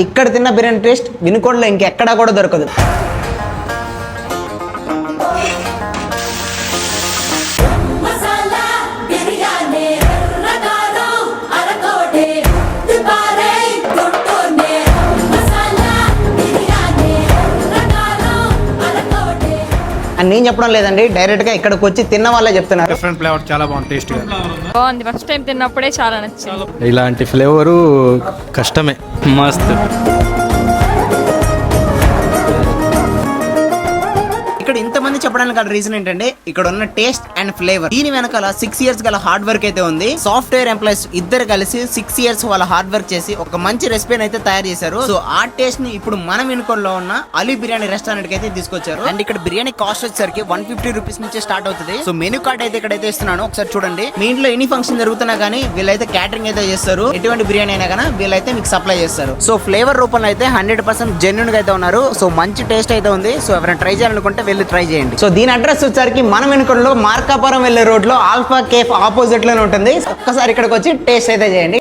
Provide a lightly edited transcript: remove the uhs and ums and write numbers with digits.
ఇక్కడ తిన్న బిర్యానీ టేస్ట్ వినుకోడలో ఇంకెక్కడా కూడా దొరకదు. నేను చెప్పడం లేదండి, డైరెక్ట్ గా ఇక్కడికి వచ్చి తిన్న వాళ్ళే చెప్తున్నారు. డిఫరెంట్ ఫ్లేవర్ చాలా బాగుంది, టేస్టీగా బాగుంది. ఫస్ట్ టైం తిన్నప్పుడే చాలా నచ్చింది. ఇలాంటి ఫ్లేవరు కష్టమే. మస్త్. ఇక్కడ ఇంతమంది చెప్పడానికి గల రీజన్ ఏంటంటే ఇక్కడ ఉన్న టేస్ట్ అండ్ ఫ్లేవర్. దీని వెనకాల 6 years గల హార్డ్ వర్క్ అయితే ఉంది. సాఫ్ట్వేర్ ఎంప్లాయీస్ ఇద్దరు కలిసి 6 years వాళ్ళ హార్డ్ వర్క్ చేసి ఒక మంచి రెసిపీని అయితే తయారు చేశారు. సో ఆ టేస్ట్ ని ఇప్పుడు మన వినుకొండలో ఉన్న అలీ బిర్యానీ రెస్టారెంట్ కి అయితే తీసుకొచ్చారు. అండ్ ఇక్కడ బిర్యానీ కాస్ట్ వచ్చేసరికి 150 రూపీస్ నుంచి స్టార్ట్ అవుతుంది. సో మెనూ కార్డ్ అయితే ఇక్కడైతే ఇస్తున్నాను, ఒకసారి చూడండి. మీ ఇంట్లో ఎనీ ఫంక్షన్ జరుగుతున్నా కానీ వీళ్ళైతే క్యాటరింగ్ అయితే చేస్తారు. ఎటువంటి బిర్యానీ అయినా కానీ వీళ్ళైతే మీకు సప్లై చేస్తారు. సో ఫ్లేవర్ రూపంలో అయితే 100% జెన్యూన్ గా అయితే ఉన్నారు. సో మంచి టేస్ట్ అయితే ఉంది. సో ఎవరైనా ట్రై చేయాలనుకుంటే వెళ్ళి ట్రై చేయండి. సో దీని అడ్రస్ వచ్చరికి మన వెనుకొండలో మార్కాపురం వెళ్ళే రోడ్ లో ఆల్ఫా కేఫ్ ఆపోజిట్ లోనే ఉంటుంది. ఒక్కసారి ఇక్కడికి వచ్చి టేస్ట్ అయితే చేయండి.